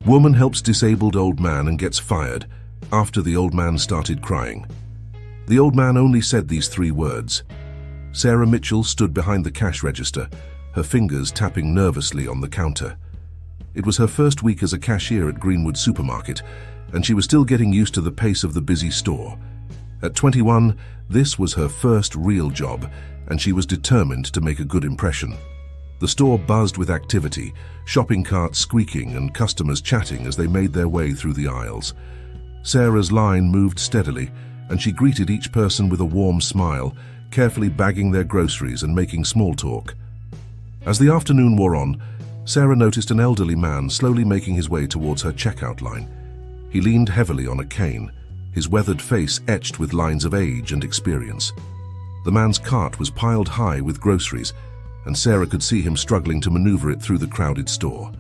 Woman helps disabled old man and gets fired after the old man started crying. The old man only said these 3 words. Sarah Mitchell stood behind the cash register, her fingers tapping nervously on the counter. It was her first week as a cashier at Greenwood Supermarket, and she was still getting used to the pace of the busy store. At 21, this was her first real job, and she was determined to make a good impression. The store buzzed with activity, shopping carts squeaking and customers chatting as they made their way through the aisles. Sarah's line moved steadily, and she greeted each person with a warm smile, carefully bagging their groceries and making small talk. As the afternoon wore on, Sarah noticed an elderly man slowly making his way towards her checkout line. He leaned heavily on a cane, his weathered face etched with lines of age and experience. The man's cart was piled high with groceries, and Sarah could see him struggling to maneuver it through the crowded store.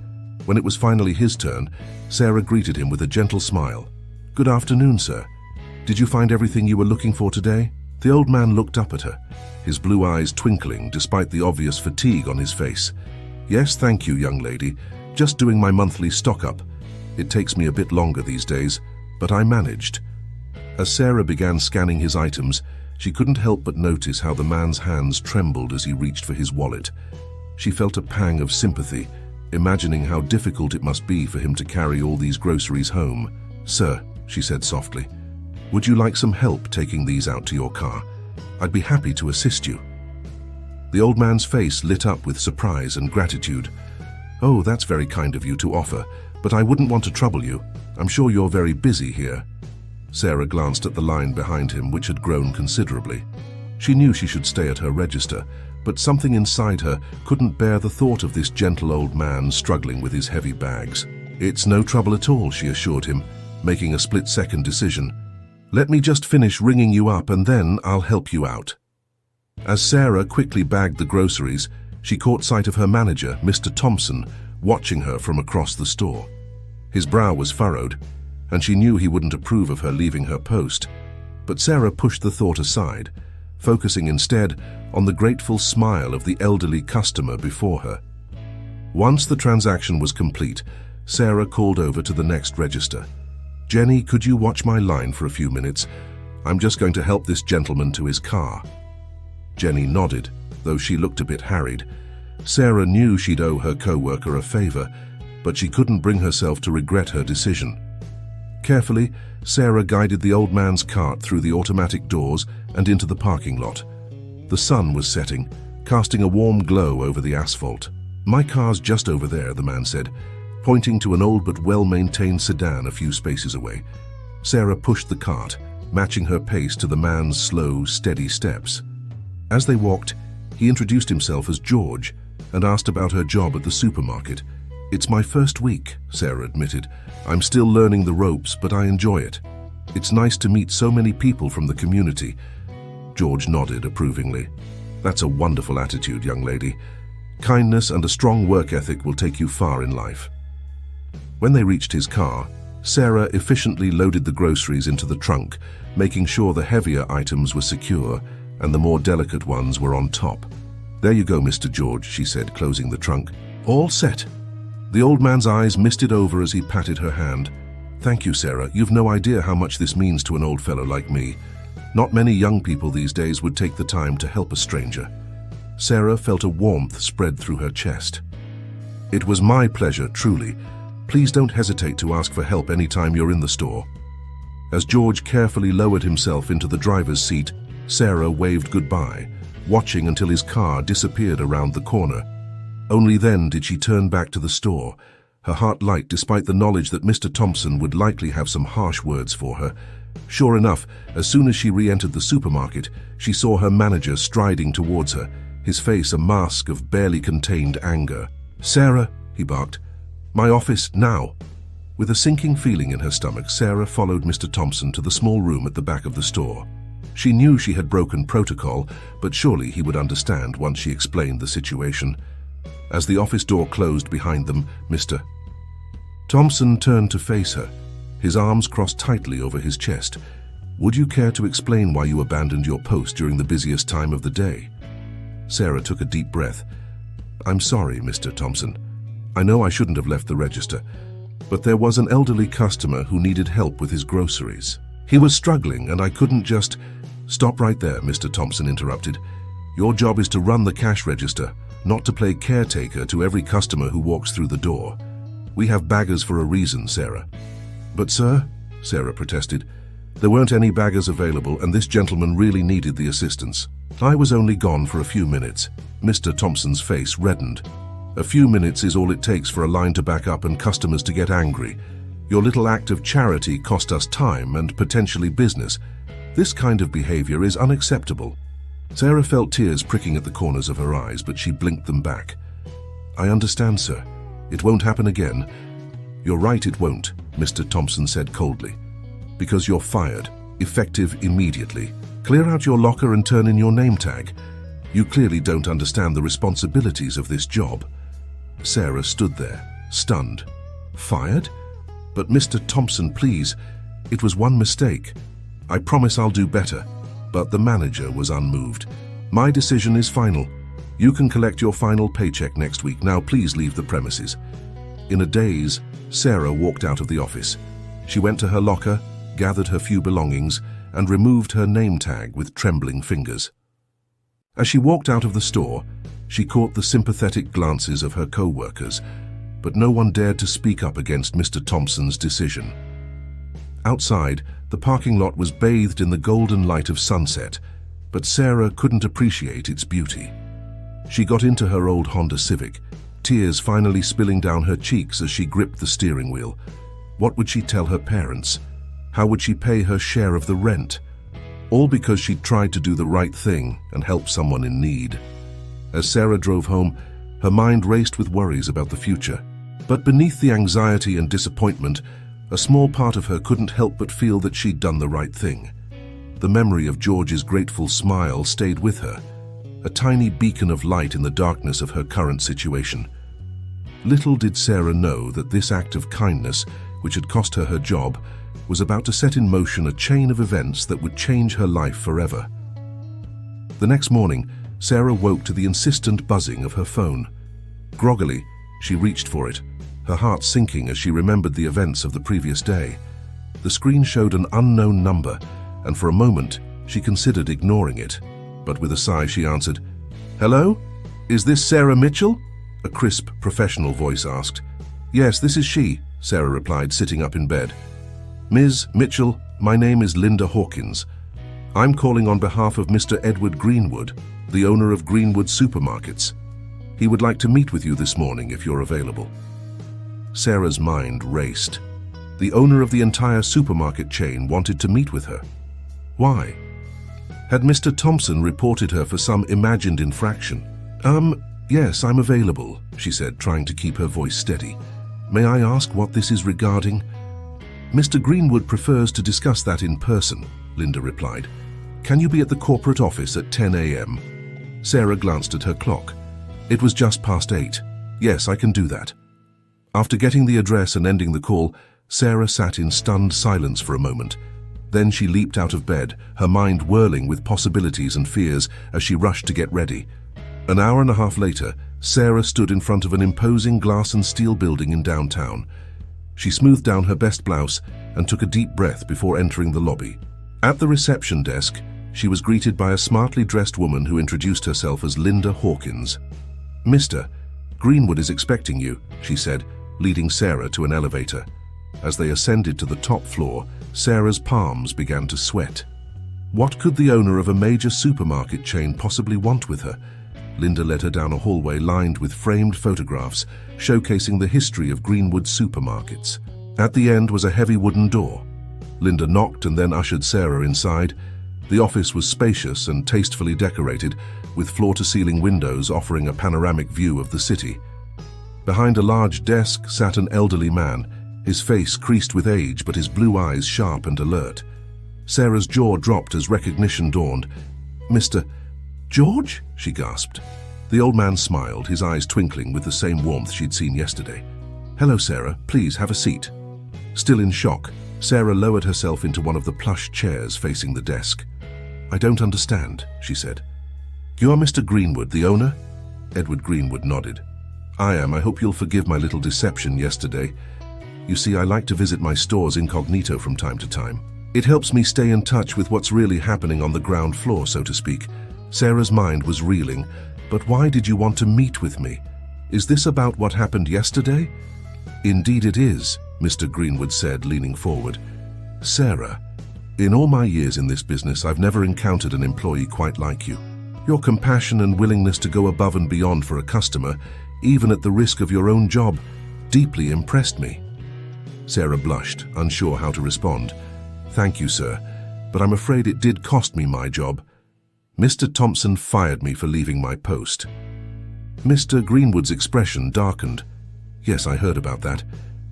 When it was finally his turn, Sarah greeted him with a gentle smile. "Good afternoon, sir. Did you find everything you were looking for today?" The old man looked up at her, his blue eyes twinkling despite the obvious fatigue on his face. "Yes, thank you, young lady. Just doing my monthly stock-up. It takes me a bit longer these days, but I managed." As Sarah began scanning his items, she couldn't help but notice how the man's hands trembled as he reached for his wallet. She felt a pang of sympathy, imagining how difficult it must be for him to carry all these groceries home. "Sir," she said softly, "would you like some help taking these out to your car? I'd be happy to assist you." The old man's face lit up with surprise and gratitude. "Oh, that's very kind of you to offer, but I wouldn't want to trouble you. I'm sure you're very busy here." Sarah glanced at the line behind him, which had grown considerably. She knew she should stay at her register, but something inside her couldn't bear the thought of this gentle old man struggling with his heavy bags. "It's no trouble at all," she assured him, making a split-second decision. "Let me just finish ringing you up and then I'll help you out." As Sarah quickly bagged the groceries, she caught sight of her manager, Mr. Thompson, watching her from across the store. His brow was furrowed, and she knew he wouldn't approve of her leaving her post. But Sarah pushed the thought aside, focusing instead on the grateful smile of the elderly customer before her. Once the transaction was complete, Sarah called over to the next register. "Jenny, could you watch my line for a few minutes? I'm just going to help this gentleman to his car." Jenny nodded, though she looked a bit harried. Sarah knew she'd owe her co-worker a favor, but she couldn't bring herself to regret her decision. Carefully, Sarah guided the old man's cart through the automatic doors and into the parking lot. The sun was setting, casting a warm glow over the asphalt. "My car's just over there," the man said, pointing to an old but well-maintained sedan a few spaces away. Sarah pushed the cart, matching her pace to the man's slow, steady steps. As they walked, he introduced himself as George and asked about her job at the supermarket. "It's my first week," Sarah admitted. "I'm still learning the ropes, but I enjoy it. It's nice to meet so many people from the community." George nodded approvingly. "That's a wonderful attitude, young lady. Kindness and a strong work ethic will take you far in life." When they reached his car, Sarah efficiently loaded the groceries into the trunk, making sure the heavier items were secure and the more delicate ones were on top. "There you go, Mr. George," she said, closing the trunk. "All set." The old man's eyes misted over as he patted her hand. "Thank you, Sarah. You've no idea how much this means to an old fellow like me. Not many young people these days would take the time to help a stranger." Sarah felt a warmth spread through her chest. "It was my pleasure, truly. Please don't hesitate to ask for help anytime you're in the store." As George carefully lowered himself into the driver's seat, Sarah waved goodbye, watching until his car disappeared around the corner. Only then did she turn back to the store, her heart light despite the knowledge that Mr. Thompson would likely have some harsh words for her. Sure enough, as soon as she re-entered the supermarket, she saw her manager striding towards her, his face a mask of barely contained anger. "Sarah," he barked, "my office, now." With a sinking feeling in her stomach, Sarah followed Mr. Thompson to the small room at the back of the store. She knew she had broken protocol, but surely he would understand once she explained the situation. As the office door closed behind them, Mr. Thompson turned to face her, his arms crossed tightly over his chest. "Would you care to explain why you abandoned your post during the busiest time of the day?" Sarah took a deep breath. "I'm sorry, Mr. Thompson. I know I shouldn't have left the register. but there was an elderly customer who needed help with his groceries. He was struggling and I couldn't just... Stop right there, Mr. Thompson interrupted. Your job is to run the cash register, not to play caretaker to every customer who walks through the door. We have baggers for a reason, Sarah. But sir, Sarah protested, there weren't any baggers available and this gentleman really needed the assistance. I was only gone for a few minutes. Mr. Thompson's face reddened. A few minutes is all it takes for a line to back up and customers to get angry. Your little act of charity cost us time and potentially business. This kind of behavior is unacceptable. Sarah felt tears pricking at the corners of her eyes, but she blinked them back. I understand, sir. It won't happen again. You're right, it won't, Mr. Thompson said coldly. Because you're fired, effective immediately. Clear out your locker and turn in your name tag. You clearly don't understand the responsibilities of this job. Sarah stood there, stunned. Fired? But Mr. Thompson, please, it was one mistake. I promise I'll do better. But the manager was unmoved. My decision is final. You can collect your final paycheck next week. Now please leave the premises. In a daze, Sarah walked out of the office. She went to her locker, gathered her few belongings, and removed her name tag with trembling fingers. As she walked out of the store, she caught the sympathetic glances of her co-workers, but no one dared to speak up against Mr. Thompson's decision. Outside, the parking lot was bathed in the golden light of sunset, but Sarah couldn't appreciate its beauty. She got into her old Honda Civic, tears finally spilling down her cheeks as she gripped the steering wheel. What would she tell her parents? How would she pay her share of the rent? All because she'd tried to do the right thing and help someone in need. As Sarah drove home, her mind raced with worries about the future. But beneath the anxiety and disappointment, a small part of her couldn't help but feel that she'd done the right thing. The memory of George's grateful smile stayed with her, a tiny beacon of light in the darkness of her current situation. Little did Sarah know that this act of kindness, which had cost her her job, was about to set in motion a chain of events that would change her life forever. The next morning, Sarah woke to the insistent buzzing of her phone. Groggily, she reached for it, her heart sinking as she remembered the events of the previous day. The screen showed an unknown number, and for a moment, she considered ignoring it. But with a sigh, she answered, "Hello? Is this Sarah Mitchell?" A crisp, professional voice asked. "Yes, this is she," Sarah replied, sitting up in bed. "Ms. Mitchell, my name is Linda Hawkins. I'm calling on behalf of Mr. Edward Greenwood, the owner of Greenwood Supermarkets. He would like to meet with you this morning if you're available." Sarah's mind raced. The owner of the entire supermarket chain wanted to meet with her. Why? Had Mr. Thompson reported her for some imagined infraction? Yes, I'm available," she said, trying to keep her voice steady. "May I ask what this is regarding?" "Mr. Greenwood prefers to discuss that in person," Linda replied. "Can you be at the corporate office at 10 a.m.? Sarah glanced at her clock. It was just past 8. "Yes, I can do that." After getting the address and ending the call, Sarah sat in stunned silence for a moment. Then she leaped out of bed, her mind whirling with possibilities and fears as she rushed to get ready. An hour and a half later, Sarah stood in front of an imposing glass and steel building in downtown. She smoothed down her best blouse and took a deep breath before entering the lobby. At the reception desk, she was greeted by a smartly dressed woman who introduced herself as Linda Hawkins. "Mr. Greenwood is expecting you," she said, leading Sarah to an elevator. As they ascended to the top floor, Sarah's palms began to sweat. What could the owner of a major supermarket chain possibly want with her? Linda led her down a hallway lined with framed photographs showcasing the history of Greenwood Supermarkets. At the end was a heavy wooden door. Linda knocked and then ushered Sarah inside. The office was spacious and tastefully decorated, with floor-to-ceiling windows offering a panoramic view of the city. Behind a large desk sat an elderly man, his face creased with age but his blue eyes sharp and alert. Sarah's jaw dropped as recognition dawned. "Mr. George?" she gasped. The old man smiled, his eyes twinkling with the same warmth she'd seen yesterday. "Hello, Sarah. Please have a seat." Still in shock, Sarah lowered herself into one of the plush chairs facing the desk. "I don't understand," she said. "You are Mr. Greenwood, the owner?" Edward Greenwood nodded. "I am. I hope you'll forgive my little deception yesterday. You see, I like to visit my stores incognito from time to time. It helps me stay in touch with what's really happening on the ground floor, so to speak. Sarah's mind was reeling. But why did you want to meet with me? Is this about what happened yesterday? Indeed it is, Mr. Greenwood said, leaning forward. Sarah, in all my years in this business, I've never encountered an employee quite like you. Your compassion and willingness to go above and beyond for a customer, even at the risk of your own job, deeply impressed me. Sarah blushed, unsure how to respond. Thank you, sir, but I'm afraid it did cost me my job. Mr. Thompson fired me for leaving my post. Mr. Greenwood's expression darkened. Yes, I heard about that.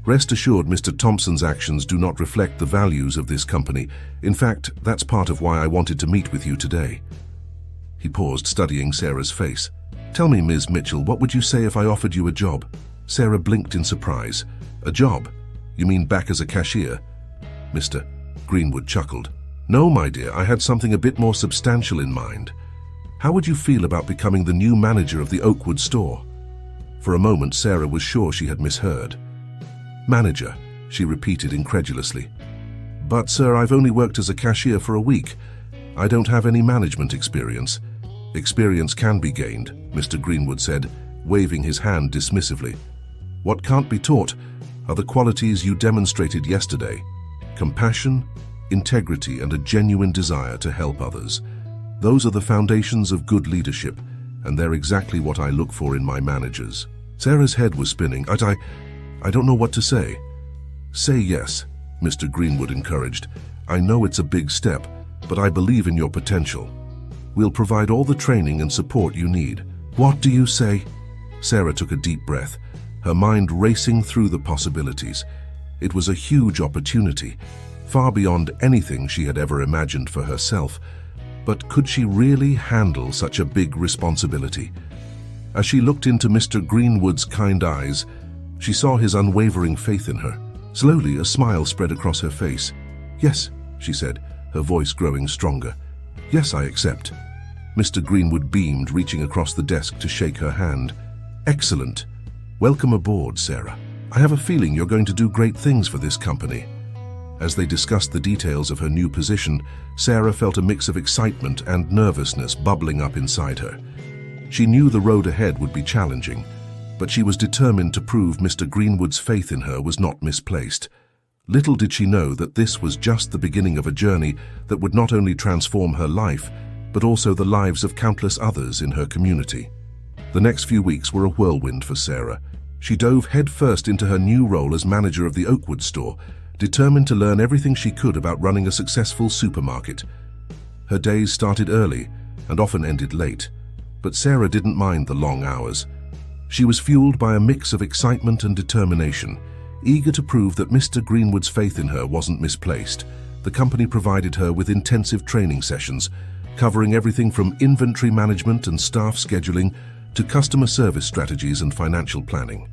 Rest assured, Mr. Thompson's actions do not reflect the values of this company. In fact, that's part of why I wanted to meet with you today. He paused, studying Sarah's face. Tell me, Ms. Mitchell, what would you say if I offered you a job? Sarah blinked in surprise. A job? You mean back as a cashier? Mr. Greenwood chuckled. No, my dear, I had something a bit more substantial in mind. How would you feel about becoming the new manager of the Oakwood store? For a moment, Sarah was sure she had misheard. Manager, she repeated incredulously. But, sir, I've only worked as a cashier for a week. I don't have any management experience. Experience can be gained, Mr. Greenwood said, waving his hand dismissively. What can't be taught are the qualities you demonstrated yesterday: compassion, integrity, and a genuine desire to help others. Those are the foundations of good leadership, and they're exactly what I look for in my managers. Sarah's head was spinning. I don't know what to say. Say yes, Mr. Greenwood encouraged. I know it's a big step, but I believe in your potential. We'll provide all the training and support you need. What do you say? Sarah took a deep breath, her mind racing through the possibilities. It was a huge opportunity, far beyond anything she had ever imagined for herself. But could she really handle such a big responsibility? As she looked into Mr. Greenwood's kind eyes, she saw his unwavering faith in her. Slowly, a smile spread across her face. Yes, she said, her voice growing stronger. Yes, I accept. Mr. Greenwood beamed, reaching across the desk to shake her hand. Excellent. Welcome aboard, Sarah. I have a feeling you're going to do great things for this company. As they discussed the details of her new position, Sarah felt a mix of excitement and nervousness bubbling up inside her. She knew the road ahead would be challenging, but she was determined to prove Mr. Greenwood's faith in her was not misplaced. Little did she know that this was just the beginning of a journey that would not only transform her life, but also the lives of countless others in her community. The next few weeks were a whirlwind for Sarah. She dove headfirst into her new role as manager of the Oakwood store, determined to learn everything she could about running a successful supermarket. Her days started early and often ended late, but Sarah didn't mind the long hours. She was fueled by a mix of excitement and determination, eager to prove that Mr. Greenwood's faith in her wasn't misplaced. The company provided her with intensive training sessions, covering everything from inventory management and staff scheduling to customer service strategies and financial planning.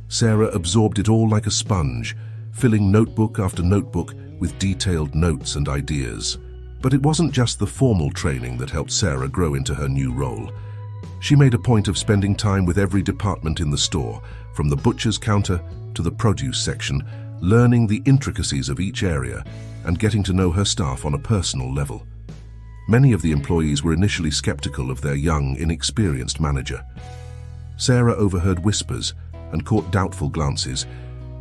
Sarah absorbed it all like a sponge, filling notebook after notebook with detailed notes and ideas. But it wasn't just the formal training that helped Sarah grow into her new role. She made a point of spending time with every department in the store, from the butcher's counter to the produce section, learning the intricacies of each area and getting to know her staff on a personal level. Many of the employees were initially skeptical of their young, inexperienced manager. Sarah overheard whispers and caught doubtful glances,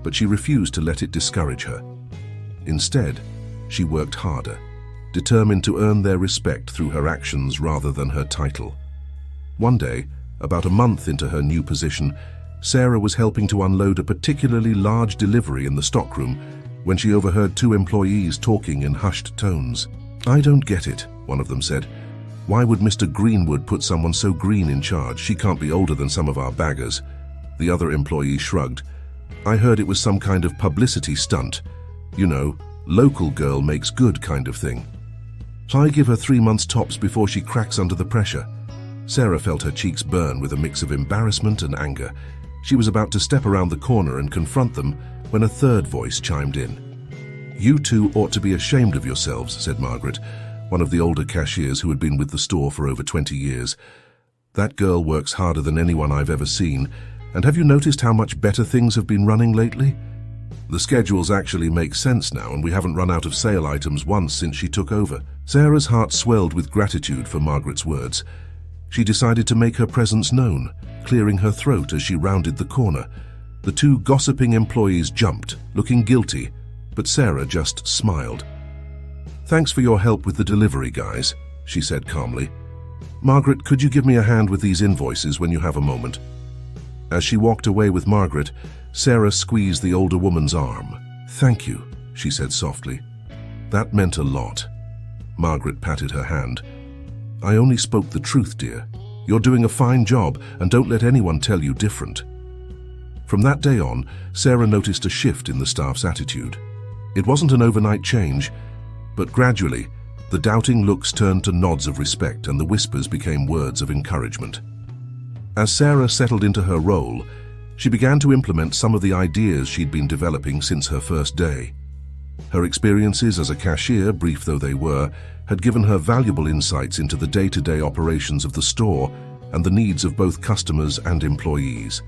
but she refused to let it discourage her. Instead, she worked harder, determined to earn their respect through her actions rather than her title. One day, about a month into her new position, Sarah was helping to unload a particularly large delivery in the stockroom when she overheard two employees talking in hushed tones. "I don't get it," one of them said. "Why would Mr. Greenwood put someone so green in charge? She can't be older than some of our baggers." The other employee shrugged. "I heard it was some kind of publicity stunt. You know, local girl makes good kind of thing. I give her 3 months tops before she cracks under the pressure." Sarah felt her cheeks burn with a mix of embarrassment and anger. She was about to step around the corner and confront them when a third voice chimed in. "You two ought to be ashamed of yourselves," said Margaret, one of the older cashiers who had been with the store for over 20 years. "That girl works harder than anyone I've ever seen. And have you noticed how much better things have been running lately?" The schedules actually make sense now, and we haven't run out of sale items once since she took over. Sarah's heart swelled with gratitude for Margaret's words. She decided to make her presence known, clearing her throat as she rounded the corner. The two gossiping employees jumped, looking guilty, but Sarah just smiled. "Thanks for your help with the delivery, guys," she said calmly. "Margaret, could you give me a hand with these invoices when you have a moment?" As she walked away with Margaret, Sarah squeezed the older woman's arm. "Thank you," she said softly. "That meant a lot." Margaret patted her hand. "I only spoke the truth, dear. You're doing a fine job, and don't let anyone tell you different." From that day on, Sarah noticed a shift in the staff's attitude. It wasn't an overnight change, but gradually, the doubting looks turned to nods of respect and the whispers became words of encouragement. As Sarah settled into her role, she began to implement some of the ideas she'd been developing since her first day. Her experiences as a cashier, brief though they were, had given her valuable insights into the day-to-day operations of the store and the needs of both customers and employees.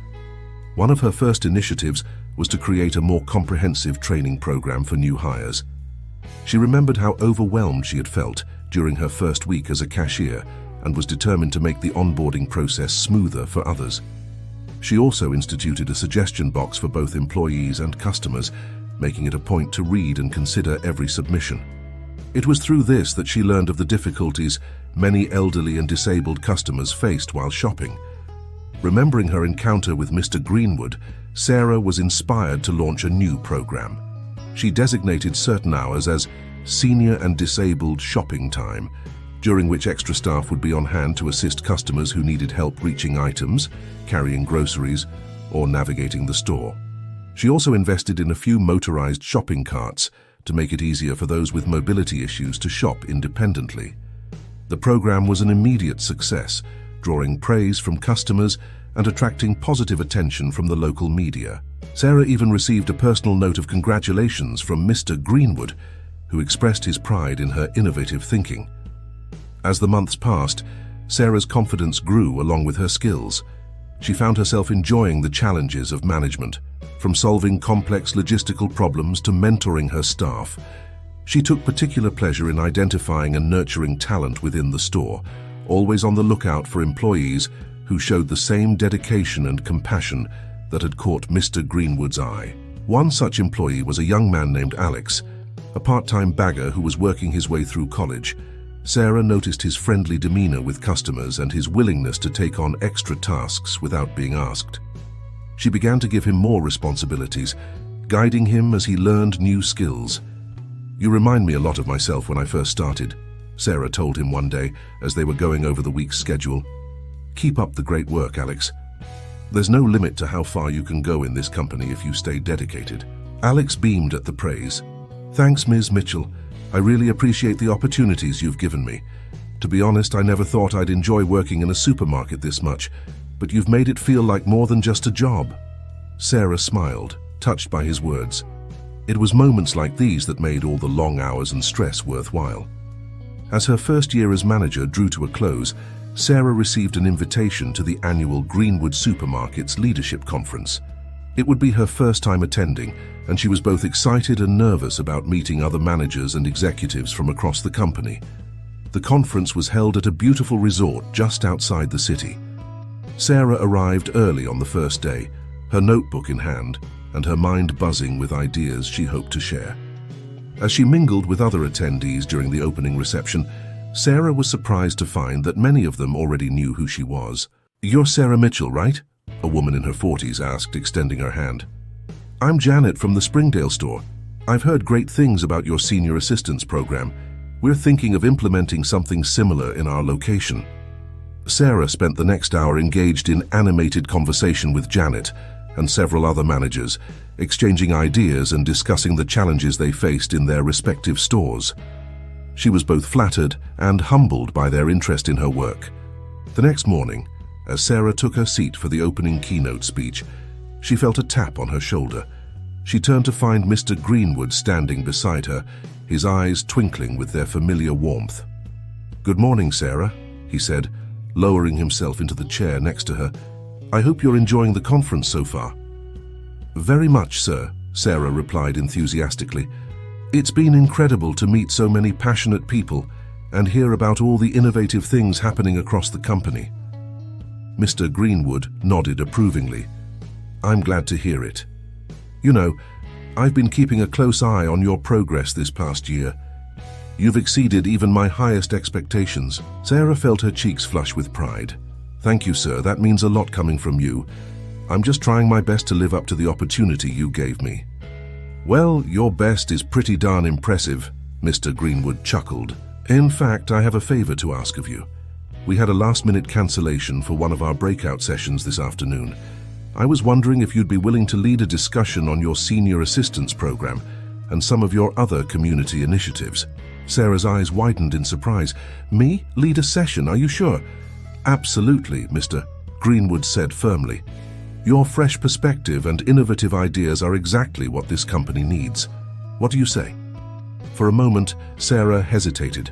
One of her first initiatives was to create a more comprehensive training program for new hires. She remembered how overwhelmed she had felt during her first week as a cashier and was determined to make the onboarding process smoother for others. She also instituted a suggestion box for both employees and customers, making it a point to read and consider every submission. It was through this that she learned of the difficulties many elderly and disabled customers faced while shopping. Remembering her encounter with Mr. Greenwood, Sarah was inspired to launch a new program. She designated certain hours as senior and disabled shopping time, during which extra staff would be on hand to assist customers who needed help reaching items, carrying groceries, or navigating the store. She also invested in a few motorized shopping carts to make it easier for those with mobility issues to shop independently. The program was an immediate success, drawing praise from customers and attracting positive attention from the local media. Sarah even received a personal note of congratulations from Mr. Greenwood, who expressed his pride in her innovative thinking. As the months passed, Sarah's confidence grew along with her skills. She found herself enjoying the challenges of management, from solving complex logistical problems to mentoring her staff. She took particular pleasure in identifying and nurturing talent within the store, always on the lookout for employees who showed the same dedication and compassion that had caught Mr. Greenwood's eye. One such employee was a young man named Alex, a part-time bagger who was working his way through college. Sarah noticed his friendly demeanor with customers and his willingness to take on extra tasks without being asked. She began to give him more responsibilities, guiding him as he learned new skills. "You remind me a lot of myself when I first started," Sarah told him one day as they were going over the week's schedule. "Keep up the great work, Alex. There's no limit to how far you can go in this company if you stay dedicated." Alex beamed at the praise. "Thanks, Ms. Mitchell. I really appreciate the opportunities you've given me. To be honest, I never thought I'd enjoy working in a supermarket this much, but you've made it feel like more than just a job." Sarah smiled, touched by his words. It was moments like these that made all the long hours and stress worthwhile. As her first year as manager drew to a close, Sarah received an invitation to the annual Greenwood Supermarkets Leadership Conference. It would be her first time attending, and she was both excited and nervous about meeting other managers and executives from across the company. The conference was held at a beautiful resort just outside the city. Sarah arrived early on the first day, her notebook in hand, and her mind buzzing with ideas she hoped to share. As she mingled with other attendees during the opening reception, Sarah was surprised to find that many of them already knew who she was. "You're Sarah Mitchell, right?" a woman in her 40s asked, extending her hand. "I'm Janet from the Springdale store. I've heard great things about your senior assistance program. We're thinking of implementing something similar in our location." Sarah spent the next hour engaged in animated conversation with Janet and several other managers, exchanging ideas and discussing the challenges they faced in their respective stores. She was both flattered and humbled by their interest in her work. The next morning, as Sarah took her seat for the opening keynote speech, she felt a tap on her shoulder. She turned to find Mr. Greenwood standing beside her, his eyes twinkling with their familiar warmth. "Good morning, Sarah," he said, lowering himself into the chair next to her. "I hope you're enjoying the conference so far." "Very much, sir," Sarah replied enthusiastically. "It's been incredible to meet so many passionate people and hear about all the innovative things happening across the company." Mr. Greenwood nodded approvingly. "I'm glad to hear it. You know, I've been keeping a close eye on your progress this past year. You've exceeded even my highest expectations." Sarah felt her cheeks flush with pride. "Thank you, sir. That means a lot coming from you. I'm just trying my best to live up to the opportunity you gave me." "Well, your best is pretty darn impressive," Mr. Greenwood chuckled. "In fact, I have a favor to ask of you. We had a last-minute cancellation for one of our breakout sessions this afternoon. I was wondering if you'd be willing to lead a discussion on your senior assistance program and some of your other community initiatives." Sarah's eyes widened in surprise. "Me? Lead a session? Are you sure?" "Absolutely," Mr. Greenwood said firmly. "Your fresh perspective and innovative ideas are exactly what this company needs. What do you say?" For a moment, Sarah hesitated.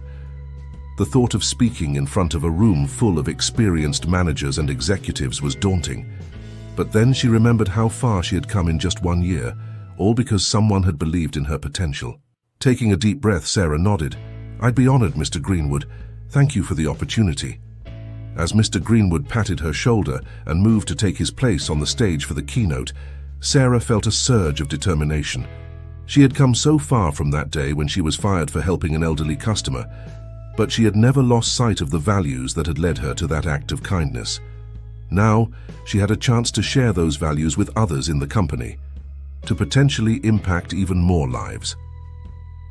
The thought of speaking in front of a room full of experienced managers and executives was daunting. But then she remembered how far she had come in just 1 year, all because someone had believed in her potential. Taking a deep breath, Sarah nodded. "I'd be honored, Mr. Greenwood. Thank you for the opportunity." As Mr. Greenwood patted her shoulder and moved to take his place on the stage for the keynote, Sarah felt a surge of determination. She had come so far from that day when she was fired for helping an elderly customer, but she had never lost sight of the values that had led her to that act of kindness. Now, she had a chance to share those values with others in the company, to potentially impact even more lives.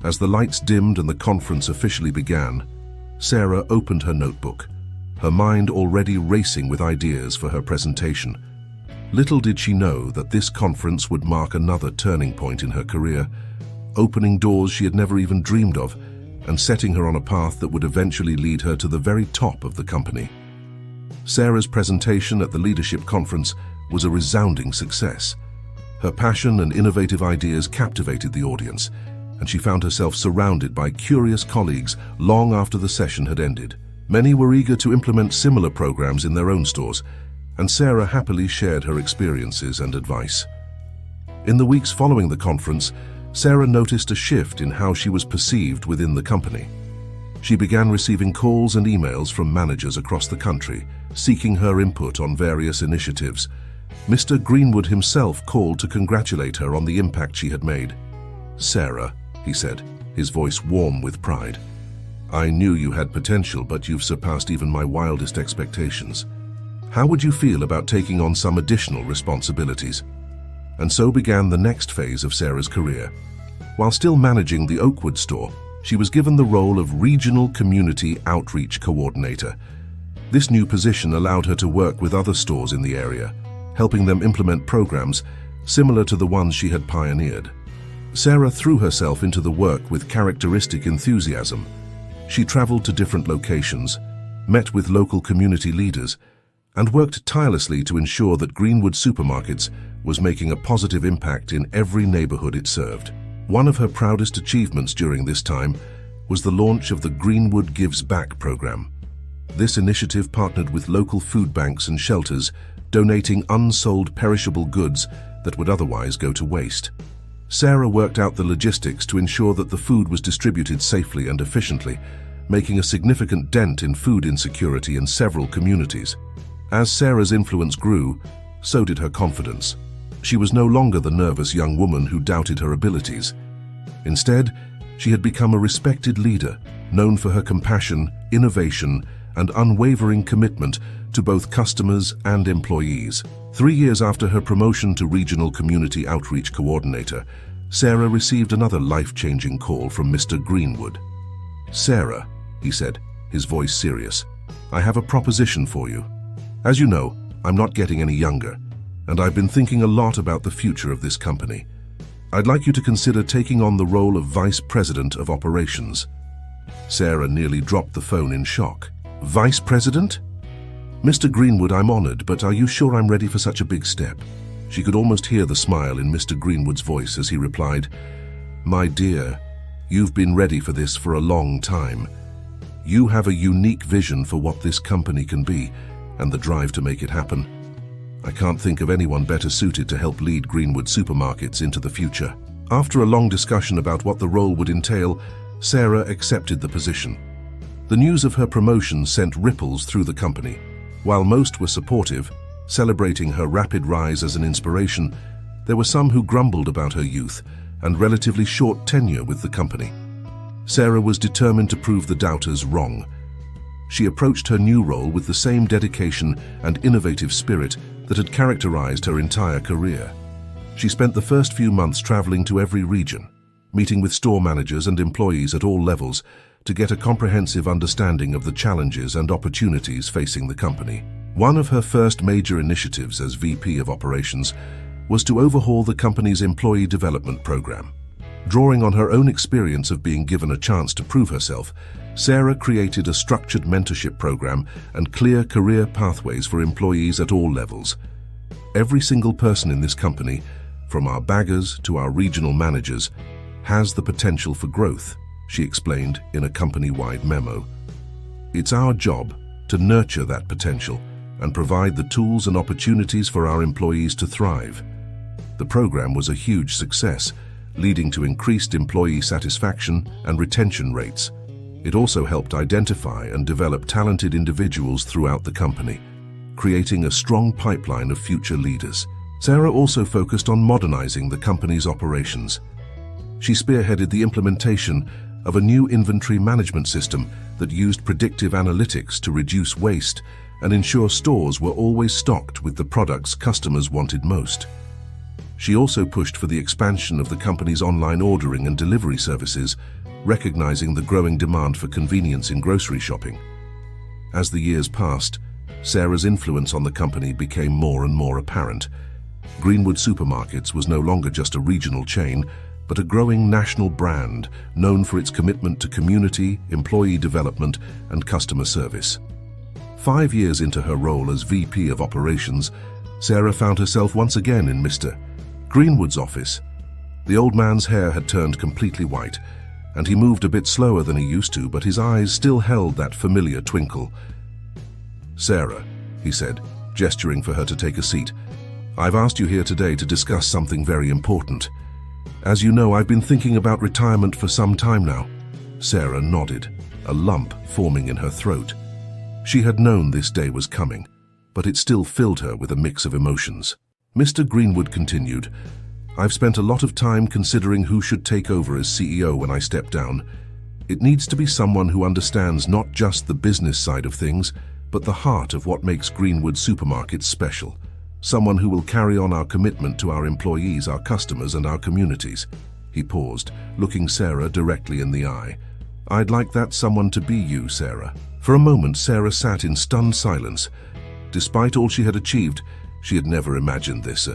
As the lights dimmed and the conference officially began, Sarah opened her notebook, her mind already racing with ideas for her presentation. Little did she know that this conference would mark another turning point in her career, opening doors she had never even dreamed of, and setting her on a path that would eventually lead her to the very top of the company. Sarah's presentation at the leadership conference was a resounding success. Her passion and innovative ideas captivated the audience, and she found herself surrounded by curious colleagues long after the session had ended. Many were eager to implement similar programs in their own stores, and Sarah happily shared her experiences and advice. In the weeks following the conference, Sarah noticed a shift in how she was perceived within the company. She began receiving calls and emails from managers across the country, seeking her input on various initiatives. Mr. Greenwood himself called to congratulate her on the impact she had made. "Sarah," he said, his voice warm with pride, "I knew you had potential, but you've surpassed even my wildest expectations. How would you feel about taking on some additional responsibilities?" And so began the next phase of Sarah's career. While still managing the Oakwood store, she was given the role of Regional Community Outreach Coordinator. This new position allowed her to work with other stores in the area, helping them implement programs similar to the ones she had pioneered. Sarah threw herself into the work with characteristic enthusiasm. She traveled to different locations, met with local community leaders, and worked tirelessly to ensure that Greenwood Supermarkets was making a positive impact in every neighborhood it served. One of her proudest achievements during this time was the launch of the Greenwood Gives Back program. This initiative partnered with local food banks and shelters, donating unsold perishable goods that would otherwise go to waste. Sarah worked out the logistics to ensure that the food was distributed safely and efficiently, making a significant dent in food insecurity in several communities. As Sarah's influence grew, so did her confidence. She was no longer the nervous young woman who doubted her abilities. Instead, she had become a respected leader, known for her compassion, innovation, and unwavering commitment to both customers and employees. 3 years after her promotion to Regional Community Outreach Coordinator, Sarah received another life-changing call from Mr. Greenwood. "Sarah," he said, his voice serious, "I have a proposition for you. As you know, I'm not getting any younger, and I've been thinking a lot about the future of this company. I'd like you to consider taking on the role of Vice President of Operations." Sarah nearly dropped the phone in shock. "Vice President?" "Mr. Greenwood, I'm honored, but are you sure I'm ready for such a big step?" She could almost hear the smile in Mr. Greenwood's voice as he replied, "My dear, you've been ready for this for a long time. You have a unique vision for what this company can be, and the drive to make it happen. I can't think of anyone better suited to help lead Greenwood Supermarkets into the future. After a long discussion about what the role would entail, Sarah accepted the position. The news of her promotion sent ripples through the company. While most were supportive, celebrating her rapid rise as an inspiration, there were some who grumbled about her youth and relatively short tenure with the company. Sarah was determined to prove the doubters wrong. She approached her new role with the same dedication and innovative spirit that had characterized her entire career. She spent the first few months traveling to every region, meeting with store managers and employees at all levels to get a comprehensive understanding of the challenges and opportunities facing the company. One of her first major initiatives as VP of Operations was to overhaul the company's employee development program. Drawing on her own experience of being given a chance to prove herself, Sarah created a structured mentorship program and clear career pathways for employees at all levels. Every single person in this company, from our baggers to our regional managers, has the potential for growth, she explained in a company-wide memo. It's our job to nurture that potential and provide the tools and opportunities for our employees to thrive. The program was a huge success, leading to increased employee satisfaction and retention rates. It also helped identify and develop talented individuals throughout the company, creating a strong pipeline of future leaders. Sarah also focused on modernizing the company's operations. She spearheaded the implementation of a new inventory management system that used predictive analytics to reduce waste and ensure stores were always stocked with the products customers wanted most. She also pushed for the expansion of the company's online ordering and delivery services, recognizing the growing demand for convenience in grocery shopping. As the years passed, Sarah's influence on the company became more and more apparent. Greenwood Supermarkets was no longer just a regional chain, but a growing national brand known for its commitment to community, employee development, and customer service. 5 years into her role as VP of Operations, Sarah found herself once again in Mr. Greenwood's office. The old man's hair had turned completely white, and he moved a bit slower than he used to, but his eyes still held that familiar twinkle. "Sarah," he said, gesturing for her to take a seat, "I've asked you here today to discuss something very important. As you know, I've been thinking about retirement for some time now." Sarah nodded, a lump forming in her throat. She had known this day was coming, but it still filled her with a mix of emotions. Mr. Greenwood continued, "I've spent a lot of time considering who should take over as CEO when I step down. It needs to be someone who understands not just the business side of things, but the heart of what makes Greenwood Supermarkets special. Someone who will carry on our commitment to our employees, our customers, and our communities." He paused, looking Sarah directly in the eye. "I'd like that someone to be you, Sarah." For a moment, Sarah sat in stunned silence. Despite all she had achieved, she had never imagined this.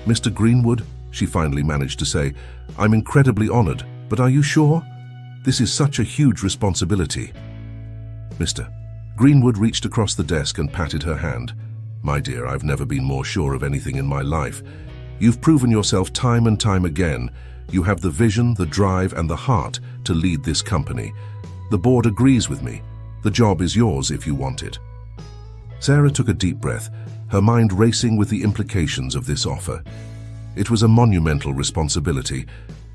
"Mr. Greenwood," she finally managed to say, "I'm incredibly honored, but are you sure? This is such a huge responsibility." Mr. Greenwood reached across the desk and patted her hand. "My dear, I've never been more sure of anything in my life. You've proven yourself time and time again. You have the vision, the drive, and the heart to lead this company. The board agrees with me. The job is yours if you want it." Sarah took a deep breath, her mind racing with the implications of this offer. It was a monumental responsibility,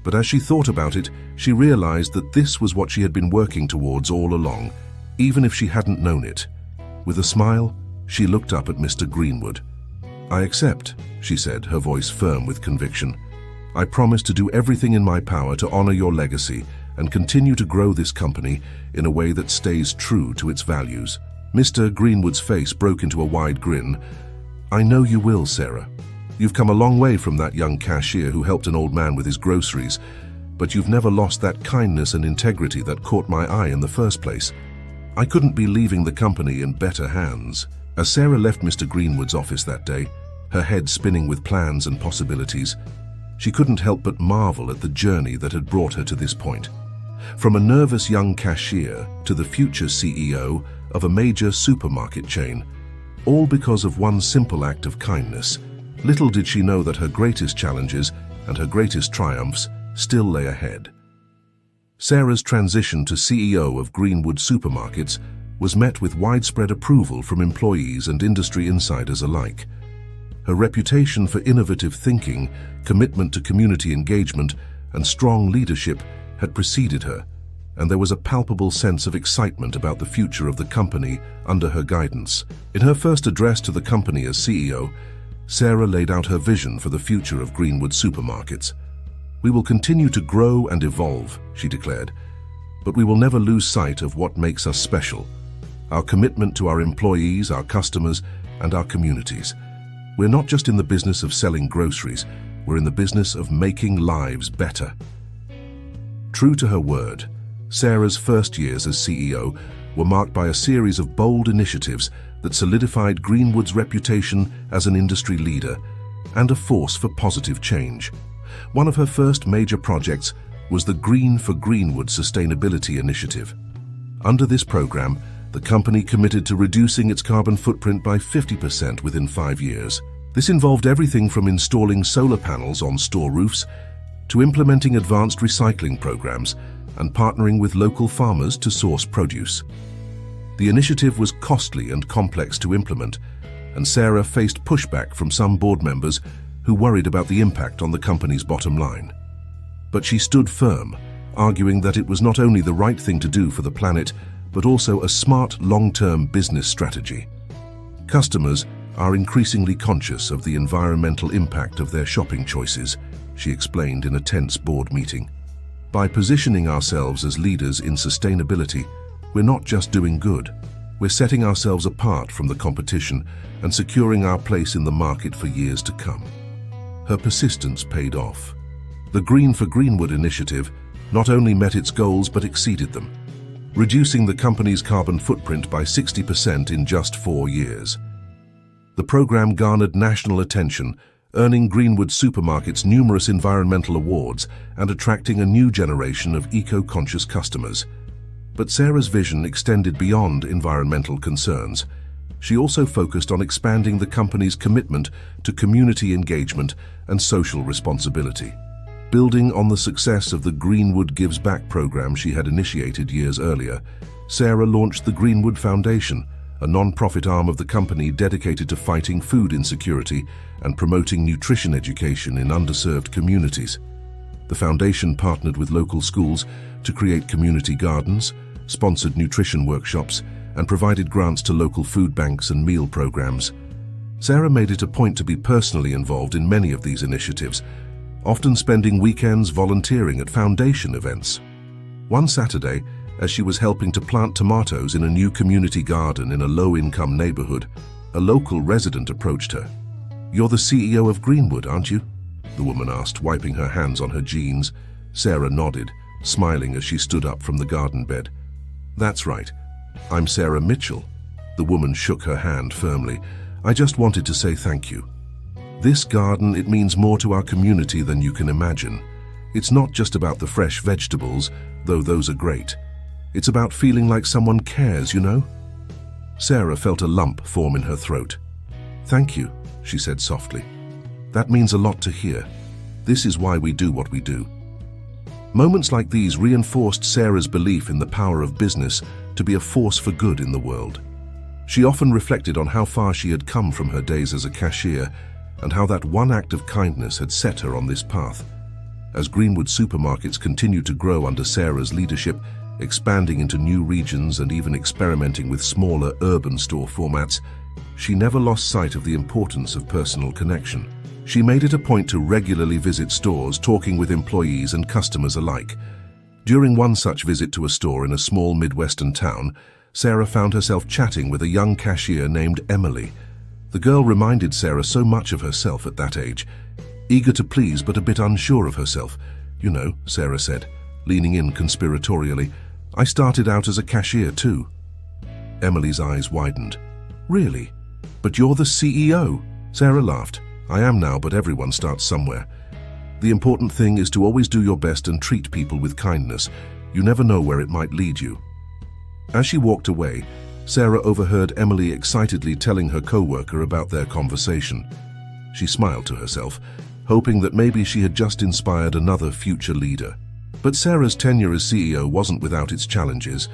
but as she thought about it, she realized that this was what she had been working towards all along, even if she hadn't known it. With a smile, she looked up at Mr. Greenwood. "I accept," she said, her voice firm with conviction. "I promise to do everything in my power to honor your legacy and continue to grow this company in a way that stays true to its values." Mr. Greenwood's face broke into a wide grin. "I know you will, Sarah. You've come a long way from that young cashier who helped an old man with his groceries, but you've never lost that kindness and integrity that caught my eye in the first place. I couldn't be leaving the company in better hands." As Sarah left Mr. Greenwood's office that day, her head spinning with plans and possibilities, she couldn't help but marvel at the journey that had brought her to this point. From a nervous young cashier to the future CEO of a major supermarket chain, all because of one simple act of kindness. Little did she know that her greatest challenges and her greatest triumphs still lay ahead. Sarah's transition to CEO of Greenwood Supermarkets was met with widespread approval from employees and industry insiders alike. Her reputation for innovative thinking, commitment to community engagement, and strong leadership had preceded her, and there was a palpable sense of excitement about the future of the company under her guidance. In her first address to the company as CEO, Sarah laid out her vision for the future of Greenwood Supermarkets. "We will continue to grow and evolve," she declared, "but we will never lose sight of what makes us special: our commitment to our employees, our customers, and our communities. We're not just in the business of selling groceries, we're in the business of making lives better." True to her word, Sarah's first years as CEO were marked by a series of bold initiatives that solidified Greenwood's reputation as an industry leader and a force for positive change. One of her first major projects was the Green for Greenwood Sustainability Initiative. Under this program, the company committed to reducing its carbon footprint by 50% within 5 years. This involved everything from installing solar panels on store roofs to implementing advanced recycling programs and partnering with local farmers to source produce. The initiative was costly and complex to implement, and Sarah faced pushback from some board members who worried about the impact on the company's bottom line. But she stood firm, arguing that it was not only the right thing to do for the planet, but also a smart long-term business strategy. Customers are increasingly conscious of the environmental impact of their shopping choices, she explained in a tense board meeting. By positioning ourselves as leaders in sustainability, we're not just doing good, we're setting ourselves apart from the competition and securing our place in the market for years to come. Her persistence paid off. The Green for Greenwood initiative not only met its goals but exceeded them, reducing the company's carbon footprint by 60% in just 4 years. The program garnered national attention, earning Greenwood Supermarkets numerous environmental awards and attracting a new generation of eco-conscious customers. But Sarah's vision extended beyond environmental concerns. She also focused on expanding the company's commitment to community engagement and social responsibility. Building on the success of the Greenwood Gives Back program she had initiated years earlier, Sarah launched the Greenwood Foundation, a non-profit arm of the company dedicated to fighting food insecurity and promoting nutrition education in underserved communities. The foundation partnered with local schools to create community gardens, sponsored nutrition workshops, and provided grants to local food banks and meal programs. Sarah made it a point to be personally involved in many of these initiatives, often spending weekends volunteering at foundation events. One Saturday, as she was helping to plant tomatoes in a new community garden in a low-income neighborhood, a local resident approached her. "You're the CEO of Greenwood, aren't you?" the woman asked, wiping her hands on her jeans. Sarah nodded, smiling as she stood up from the garden bed. "That's right. I'm Sarah Mitchell." The woman shook her hand firmly. "I just wanted to say thank you. This garden, it means more to our community than you can imagine. It's not just about the fresh vegetables, though those are great. It's about feeling like someone cares, you know?" Sarah felt a lump form in her throat. "Thank you," she said softly. "That means a lot to hear. This is why we do what we do." Moments like these reinforced Sarah's belief in the power of business to be a force for good in the world. She often reflected on how far she had come from her days as a cashier and how that one act of kindness had set her on this path. As Greenwood Supermarkets continued to grow under Sarah's leadership, expanding into new regions and even experimenting with smaller urban store formats, she never lost sight of the importance of personal connection. She made it a point to regularly visit stores, talking with employees and customers alike. During one such visit to a store in a small Midwestern town, Sarah found herself chatting with a young cashier named Emily. The girl reminded Sarah so much of herself at that age, eager to please but a bit unsure of herself. "You know," Sarah said, leaning in conspiratorially, "I started out as a cashier too." Emily's eyes widened. "Really? But you're the CEO?" Sarah laughed. "I am now, but everyone starts somewhere. The important thing is to always do your best and treat people with kindness. You never know where it might lead you." As she walked away, Sarah overheard Emily excitedly telling her co-worker about their conversation. She smiled to herself, hoping that maybe she had just inspired another future leader. But Sarah's tenure as CEO wasn't without its challenges.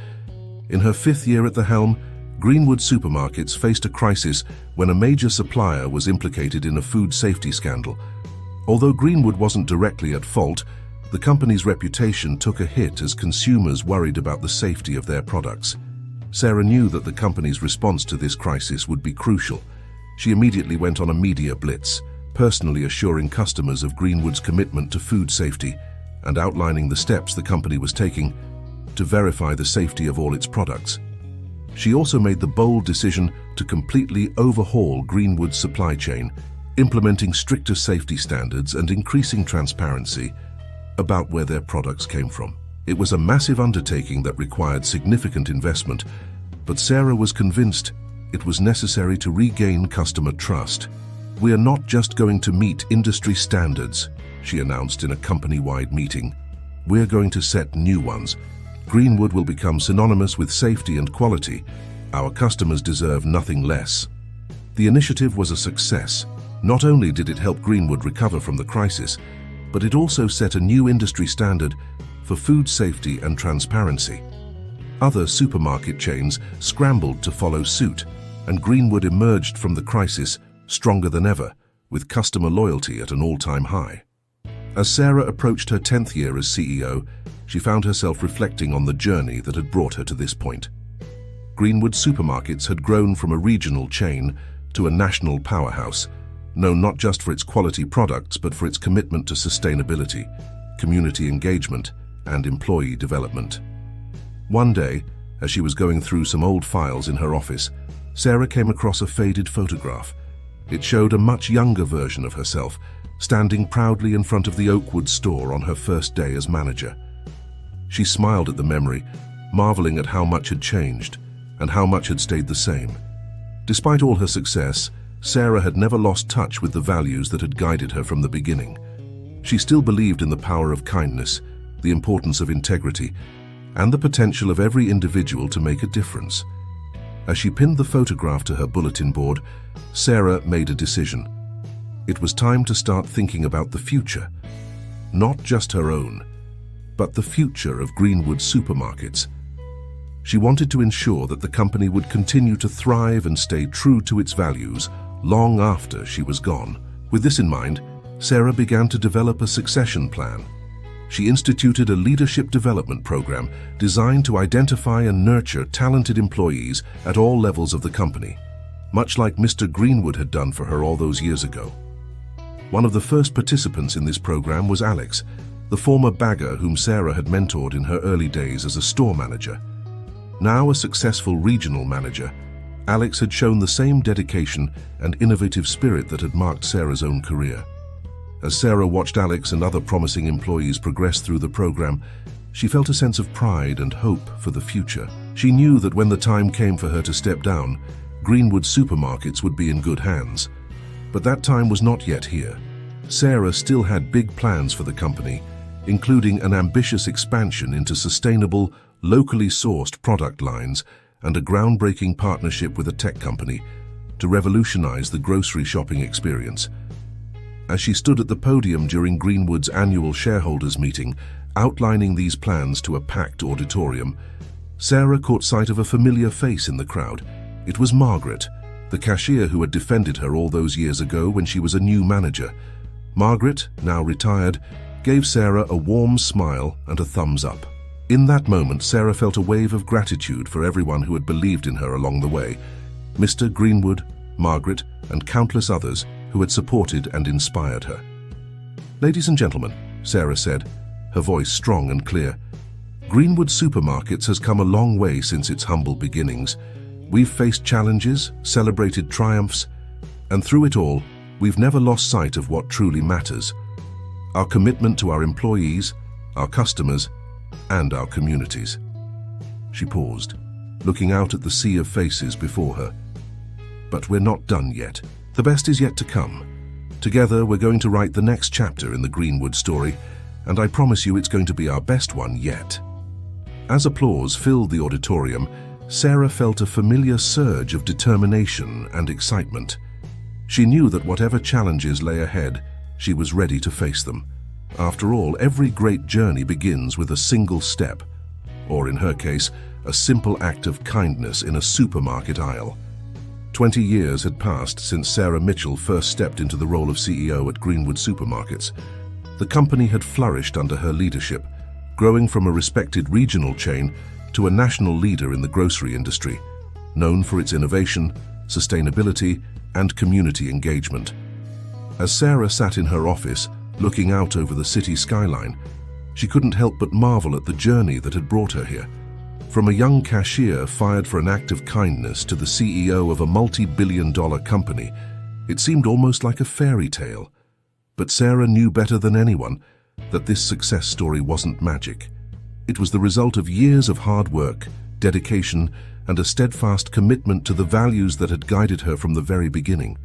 In her 5th year at the helm, Greenwood Supermarkets faced a crisis when a major supplier was implicated in a food safety scandal. Although Greenwood wasn't directly at fault, the company's reputation took a hit as consumers worried about the safety of their products. Sarah knew that the company's response to this crisis would be crucial. She immediately went on a media blitz, personally assuring customers of Greenwood's commitment to food safety and outlining the steps the company was taking to verify the safety of all its products. She also made the bold decision to completely overhaul Greenwood's supply chain, implementing stricter safety standards and increasing transparency about where their products came from. It was a massive undertaking that required significant investment, but Sarah was convinced it was necessary to regain customer trust. "We are not just going to meet industry standards," she announced in a company-wide meeting. "We're going to set new ones. Greenwood will become synonymous with safety and quality. Our customers deserve nothing less." The initiative was a success. Not only did it help Greenwood recover from the crisis, but it also set a new industry standard for food safety and transparency. Other supermarket chains scrambled to follow suit, and Greenwood emerged from the crisis stronger than ever, with customer loyalty at an all-time high. As Sarah approached her 10th year as CEO, she found herself reflecting on the journey that had brought her to this point. Greenwood Supermarkets had grown from a regional chain to a national powerhouse, known not just for its quality products but for its commitment to sustainability, community engagement, and employee development. One day, as she was going through some old files in her office, Sarah came across a faded photograph. It showed a much younger version of herself, standing proudly in front of the Oakwood store on her first day as manager. She smiled at the memory, marveling at how much had changed and how much had stayed the same. Despite all her success, Sarah had never lost touch with the values that had guided her from the beginning. She still believed in the power of kindness, the importance of integrity, and the potential of every individual to make a difference. As she pinned the photograph to her bulletin board, Sarah made a decision. It was time to start thinking about the future. Not just her own, but the future of Greenwood Supermarkets. She wanted to ensure that the company would continue to thrive and stay true to its values long after she was gone. With this in mind, Sarah began to develop a succession plan. She instituted a leadership development program designed to identify and nurture talented employees at all levels of the company, much like Mr. Greenwood had done for her all those years ago. One of the first participants in this program was Alex, the former bagger whom Sarah had mentored in her early days as a store manager. Now a successful regional manager, Alex had shown the same dedication and innovative spirit that had marked Sarah's own career. As Sarah watched Alex and other promising employees progress through the program, she felt a sense of pride and hope for the future. She knew that when the time came for her to step down, Greenwood Supermarkets would be in good hands. But that time was not yet here. Sarah still had big plans for the company, including an ambitious expansion into sustainable, locally sourced product lines and a groundbreaking partnership with a tech company to revolutionize the grocery shopping experience. As she stood at the podium during Greenwood's annual shareholders meeting, outlining these plans to a packed auditorium, Sarah caught sight of a familiar face in the crowd. It was Margaret, the cashier who had defended her all those years ago when she was a new manager. Margaret, now retired, gave Sarah a warm smile and a thumbs up. In that moment, Sarah felt a wave of gratitude for everyone who had believed in her along the way. Mr. Greenwood, Margaret, and countless others who had supported and inspired her. "Ladies and gentlemen," Sarah said, her voice strong and clear, "Greenwood Supermarkets has come a long way since its humble beginnings. We've faced challenges, celebrated triumphs, and through it all, we've never lost sight of what truly matters: our commitment to our employees, our customers, and our communities." She paused, looking out at the sea of faces before her. "But we're not done yet. The best is yet to come. Together, we're going to write the next chapter in the Greenwood story, and I promise you it's going to be our best one yet." As applause filled the auditorium, Sarah felt a familiar surge of determination and excitement. She knew that whatever challenges lay ahead, she was ready to face them. After all, every great journey begins with a single step, or in her case, a simple act of kindness in a supermarket aisle. 20 years had passed since Sarah Mitchell first stepped into the role of CEO at Greenwood Supermarkets. The company had flourished under her leadership, growing from a respected regional chain to a national leader in the grocery industry, known for its innovation, sustainability, and community engagement. As Sarah sat in her office, looking out over the city skyline, she couldn't help but marvel at the journey that had brought her here. From a young cashier fired for an act of kindness to the CEO of a multi-billion-dollar company, it seemed almost like a fairy tale. But Sarah knew better than anyone that this success story wasn't magic. It was the result of years of hard work, dedication, and a steadfast commitment to the values that had guided her from the very beginning.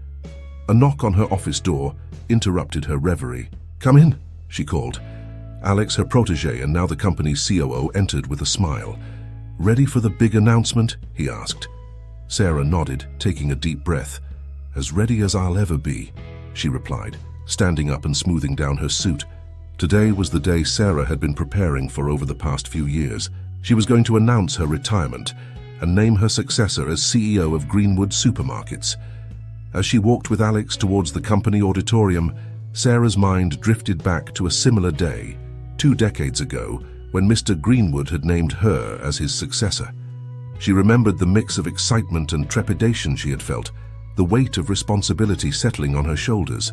A knock on her office door interrupted her reverie. "Come in," she called. Alex, her protege and now the company's COO, entered with a smile. "Ready for the big announcement?" he asked. Sarah nodded, taking a deep breath. "As ready as I'll ever be," she replied, standing up and smoothing down her suit. Today was the day Sarah had been preparing for over the past few years. She was going to announce her retirement and name her successor as CEO of Greenwood Supermarkets. As she walked with Alex towards the company auditorium, Sarah's mind drifted back to a similar day, 2 decades ago, when Mr. Greenwood had named her as his successor. She remembered the mix of excitement and trepidation she had felt, the weight of responsibility settling on her shoulders.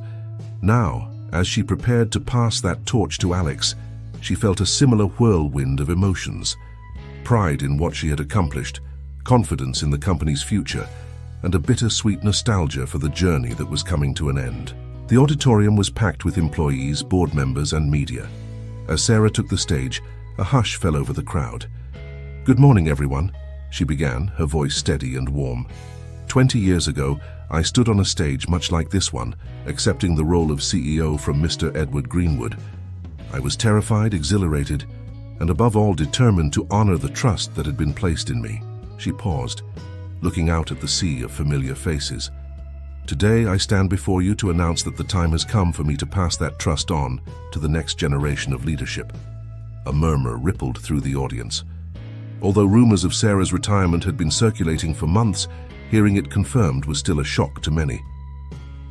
Now, as she prepared to pass that torch to Alex, she felt a similar whirlwind of emotions. Pride in what she had accomplished, confidence in the company's future, and a bittersweet nostalgia for the journey that was coming to an end. The auditorium was packed with employees, board members, and media. As Sarah took the stage, a hush fell over the crowd. "Good morning, everyone," she began, her voice steady and warm. 20 years ago, I stood on a stage much like this one, accepting the role of CEO from Mr. Edward Greenwood. I was terrified, exhilarated, and above all determined to honor the trust that had been placed in me. She paused, looking out at the sea of familiar faces. Today, I stand before you to announce that the time has come for me to pass that trust on to the next generation of leadership. A murmur rippled through the audience. Although rumors of Sarah's retirement had been circulating for months, hearing it confirmed was still a shock to many.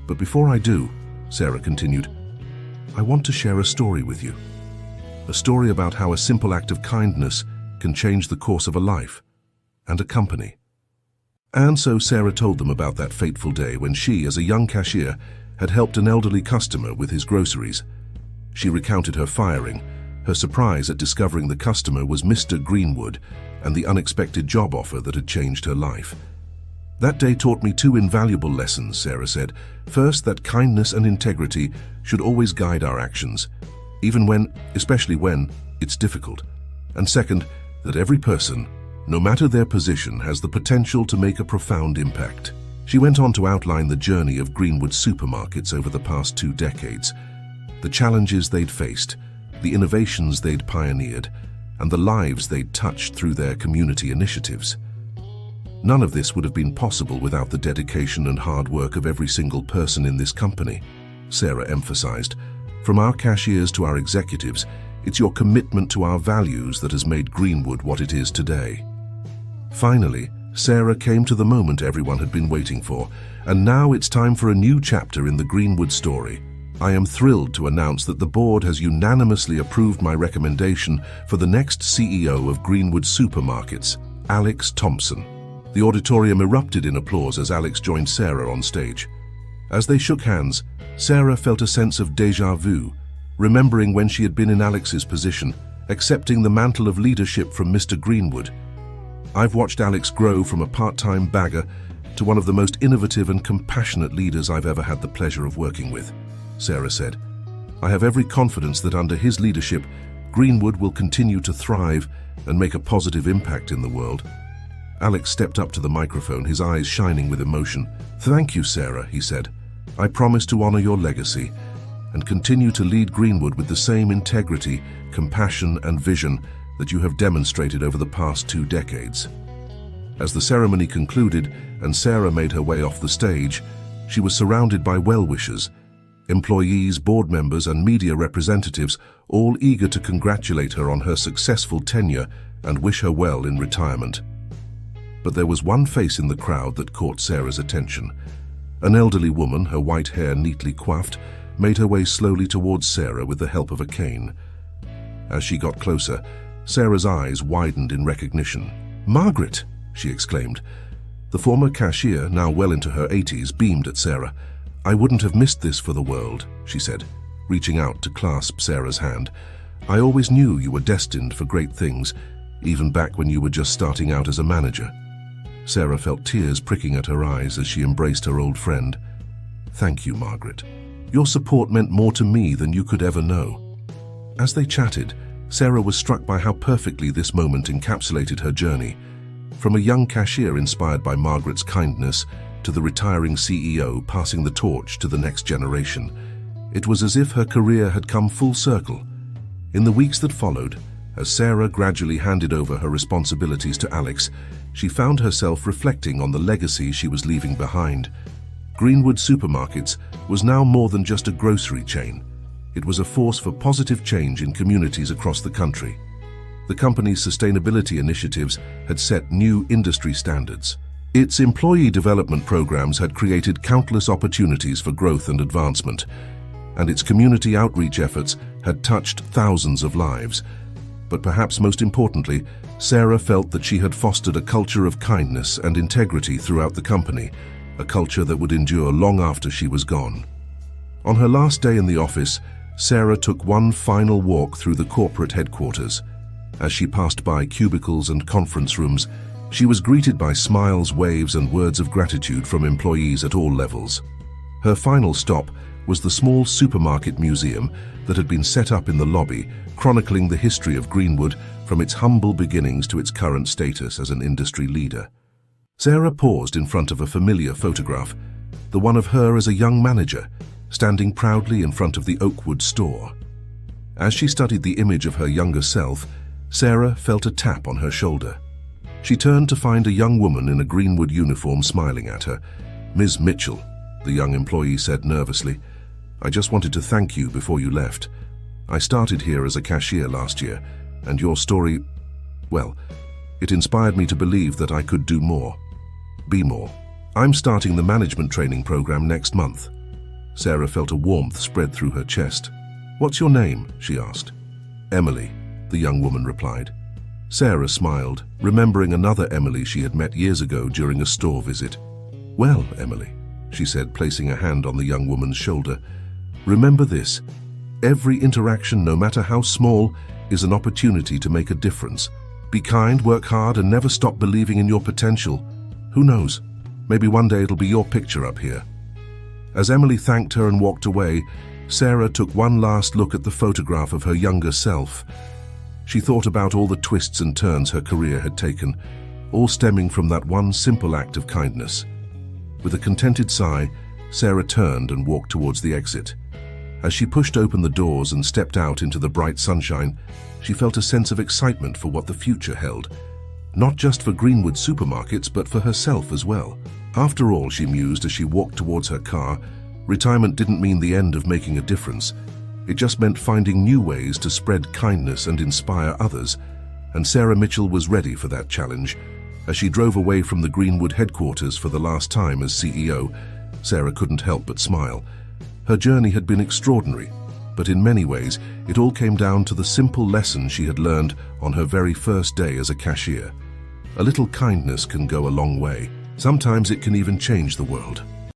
"But before I do," Sarah continued, "I want to share a story with you. A story about how a simple act of kindness can change the course of a life and a company." And so Sarah told them about that fateful day when she, as a young cashier, had helped an elderly customer with his groceries. She recounted her firing, her surprise at discovering the customer was Mr. Greenwood, and the unexpected job offer that had changed her life. "That day taught me 2 invaluable lessons," Sarah said. "First, that kindness and integrity should always guide our actions, especially when it's difficult. And second, that every person, no matter their position, has the potential to make a profound impact." She went on to outline the journey of Greenwood Supermarkets over the past 2 decades, the challenges they'd faced, the innovations they'd pioneered, and the lives they'd touched through their community initiatives. None of this would have been possible without the dedication and hard work of every single person in this company, Sarah emphasized. "From our cashiers to our executives, it's your commitment to our values that has made Greenwood what it is today." Finally, Sarah came to the moment everyone had been waiting for, and now it's time for a new chapter in the Greenwood story. I am thrilled to announce that the board has unanimously approved my recommendation for the next CEO of Greenwood Supermarkets, Alex Thompson. The auditorium erupted in applause as Alex joined Sarah on stage. As they shook hands, Sarah felt a sense of déjà vu, remembering when she had been in Alex's position, accepting the mantle of leadership from Mr. Greenwood. "I've watched Alex grow from a part-time bagger to one of the most innovative and compassionate leaders I've ever had the pleasure of working with," Sarah said. "I have every confidence that under his leadership, Greenwood will continue to thrive and make a positive impact in the world." Alex stepped up to the microphone, his eyes shining with emotion. "Thank you, Sarah," he said. "I promise to honor your legacy and continue to lead Greenwood with the same integrity, compassion, and vision that you have demonstrated over the past 2 decades." As the ceremony concluded and Sarah made her way off the stage, she was surrounded by well-wishers. Employees, board members, and media representatives all eager to congratulate her on her successful tenure and wish her well in retirement. But there was one face in the crowd that caught Sarah's attention. An elderly woman, her white hair neatly coiffed, made her way slowly towards Sarah with the help of a cane. As she got closer, Sarah's eyes widened in recognition. "Margaret!" she exclaimed. The former cashier, now well into her 80s, beamed at Sarah. "I wouldn't have missed this for the world," she said, reaching out to clasp Sarah's hand. "I always knew you were destined for great things, even back when you were just starting out as a manager." Sarah felt tears pricking at her eyes as she embraced her old friend. "Thank you, Margaret. Your support meant more to me than you could ever know." As they chatted, Sarah was struck by how perfectly this moment encapsulated her journey. From a young cashier inspired by Margaret's kindness to the retiring CEO passing the torch to the next generation, it was as if her career had come full circle. In the weeks that followed, as Sarah gradually handed over her responsibilities to Alex, she found herself reflecting on the legacy she was leaving behind. Greenwood Supermarkets was now more than just a grocery chain. It was a force for positive change in communities across the country. The company's sustainability initiatives had set new industry standards. Its employee development programs had created countless opportunities for growth and advancement, and its community outreach efforts had touched thousands of lives. But perhaps most importantly, Sarah felt that she had fostered a culture of kindness and integrity throughout the company, a culture that would endure long after she was gone. On her last day in the office, Sarah took one final walk through the corporate headquarters. As she passed by cubicles and conference rooms, she was greeted by smiles, waves, and words of gratitude from employees at all levels. Her final stop was the small supermarket museum that had been set up in the lobby, chronicling the history of Greenwood from its humble beginnings to its current status as an industry leader. Sarah paused in front of a familiar photograph, the one of her as a young manager, standing proudly in front of the Oakwood store. As she studied the image of her younger self, Sarah felt a tap on her shoulder. She turned to find a young woman in a Greenwood uniform smiling at her. "Ms. Mitchell," the young employee said nervously, "I just wanted to thank you before you left. I started here as a cashier last year, and your story, well, it inspired me to believe that I could do more. Be more. I'm starting the management training program next month." Sarah felt a warmth spread through her chest. "What's your name?" she asked. "Emily," the young woman replied. Sarah smiled, remembering another Emily she had met years ago during a store visit. "Well, Emily," she said, placing a hand on the young woman's shoulder, "remember this. Every interaction, no matter how small, is an opportunity to make a difference. Be kind, work hard, and never stop believing in your potential. Who knows? Maybe one day it'll be your picture up here." As Emily thanked her and walked away, Sarah took one last look at the photograph of her younger self. She thought about all the twists and turns her career had taken, all stemming from that one simple act of kindness. With a contented sigh, Sarah turned and walked towards the exit. As she pushed open the doors and stepped out into the bright sunshine, she felt a sense of excitement for what the future held. Not just for Greenwood Supermarkets, but for herself as well. After all, she mused as she walked towards her car, retirement didn't mean the end of making a difference. It just meant finding new ways to spread kindness and inspire others, and Sarah Mitchell was ready for that challenge. As she drove away from the Greenwood headquarters for the last time as CEO, Sarah couldn't help but smile. Her journey had been extraordinary, but in many ways, it all came down to the simple lesson she had learned on her very first day as a cashier. A little kindness can go a long way. Sometimes it can even change the world.